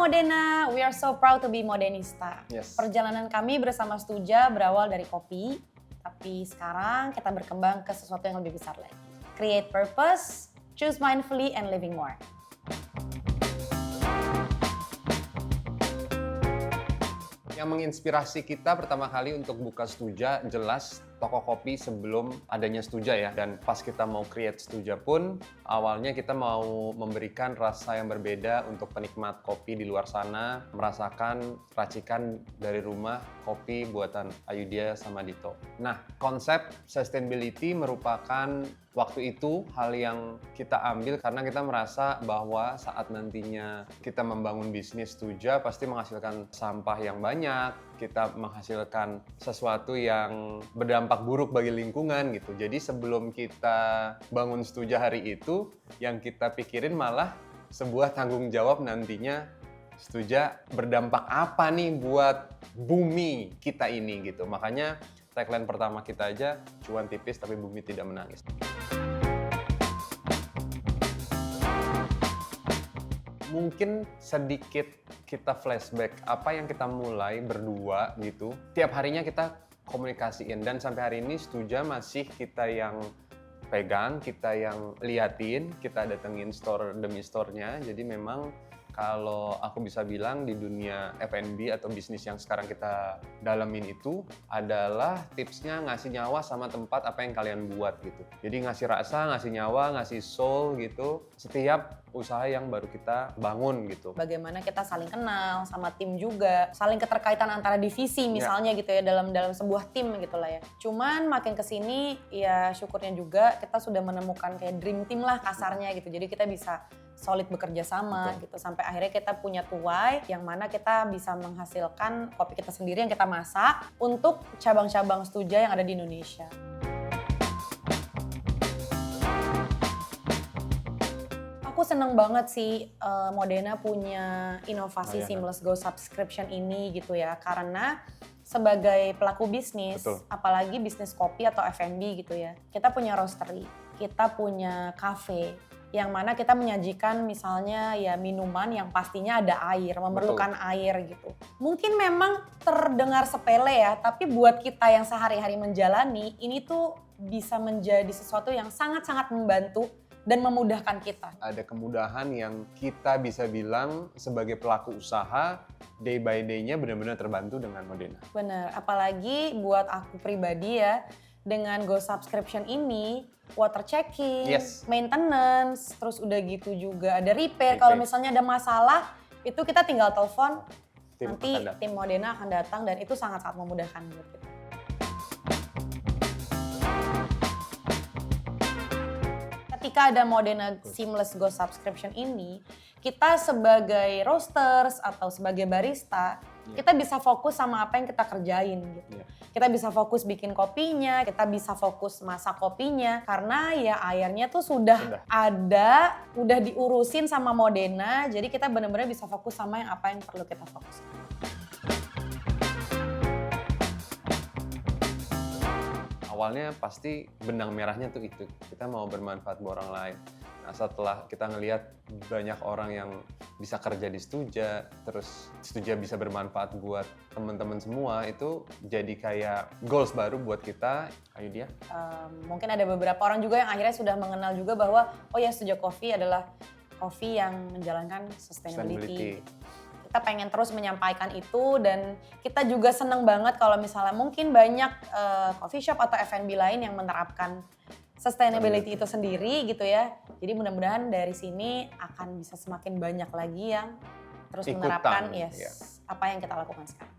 Modena, we are so proud to be Modenista. Yes. Perjalanan kami bersama Stuja berawal dari kopi, tapi sekarang kita berkembang ke sesuatu yang lebih besar lagi. Create purpose, choose mindfully, and living more. Yang menginspirasi kita pertama kali untuk buka Stuja jelas toko kopi sebelum adanya Stuja ya. Dan pas kita mau create Stuja pun awalnya kita mau memberikan rasa yang berbeda untuk penikmat kopi di luar sana, merasakan racikan dari rumah kopi buatan Ayudhya sama Dito. Nah, konsep sustainability merupakan waktu itu hal yang kita ambil karena kita merasa bahwa saat nantinya kita membangun bisnis Stuja pasti menghasilkan sampah yang banyak, kita menghasilkan sesuatu yang berdampak buruk bagi lingkungan gitu. Jadi sebelum kita bangun Stuja hari itu, yang kita pikirin malah sebuah tanggung jawab nantinya Stuja berdampak apa nih buat bumi kita ini gitu. Makanya tagline pertama kita aja, cuan tipis tapi bumi tidak menangis. Mungkin sedikit kita flashback apa yang kita mulai berdua gitu. Tiap harinya kita komunikasiin dan sampai hari ini Stuja masih kita yang pegang, kita yang liatin, kita datengin store demi store-nya. Jadi memang kalau aku bisa bilang di dunia F&B atau bisnis yang sekarang kita dalamin itu adalah tipsnya ngasih nyawa sama tempat apa yang kalian buat gitu. Jadi ngasih rasa, ngasih nyawa, ngasih soul gitu setiap usaha yang baru kita bangun gitu. Bagaimana kita saling kenal sama tim juga, saling keterkaitan antara divisi misalnya gitu ya dalam sebuah tim gitu lah ya. Cuman makin kesini ya syukurnya juga kita sudah menemukan kayak dream team lah kasarnya gitu. Jadi kita bisa solid bekerja sama gitu sampai akhirnya kita punya tuai yang mana kita bisa menghasilkan kopi kita sendiri yang kita masak untuk cabang-cabang Stuja yang ada di Indonesia. Aku seneng banget sih Modena punya inovasi Seamless Go subscription ini gitu ya, karena sebagai pelaku bisnis, apalagi bisnis kopi atau F&B gitu ya, kita punya roastery, kita punya cafe, yang mana kita menyajikan misalnya ya minuman yang pastinya ada air, memerlukan air gitu. Mungkin memang terdengar sepele ya, tapi buat kita yang sehari-hari menjalani, ini tuh bisa menjadi sesuatu yang sangat-sangat membantu dan memudahkan kita. Ada kemudahan yang kita bisa bilang sebagai pelaku usaha, day by day-nya benar-benar terbantu dengan Modena. Bener, apalagi buat aku pribadi ya, dengan Go Subscription ini, water checking, maintenance, terus udah gitu juga ada repair. Kalau misalnya ada masalah, itu kita tinggal telepon, nanti tim Modena akan datang dan itu sangat-sangat memudahkan buat kita. Ketika ada Modena Seamless Go Subscription ini, kita sebagai roasters atau sebagai barista, kita bisa fokus sama apa yang kita kerjain gitu. Kita bisa fokus bikin kopinya, kita bisa fokus masak kopinya, karena ya airnya tuh sudah ada, udah diurusin sama Modena, jadi kita benar-benar bisa fokus sama apa yang perlu kita fokuskan. Awalnya pasti benang merahnya tuh itu, kita mau bermanfaat buat orang lain. Nah setelah kita ngelihat banyak orang yang bisa kerja di Stuja, terus Stuja bisa bermanfaat buat teman-teman semua, itu jadi kayak goals baru buat kita. Ayudhya? Mungkin ada beberapa orang juga yang akhirnya sudah mengenal juga bahwa oh ya Stuja Coffee adalah coffee yang menjalankan sustainability. Kita pengen terus menyampaikan itu dan kita juga seneng banget kalau misalnya mungkin banyak coffee shop atau F&B lain yang menerapkan sustainability itu sendiri gitu ya. Jadi mudah-mudahan dari sini akan bisa semakin banyak lagi yang terus menerapkan apa yang kita lakukan sekarang.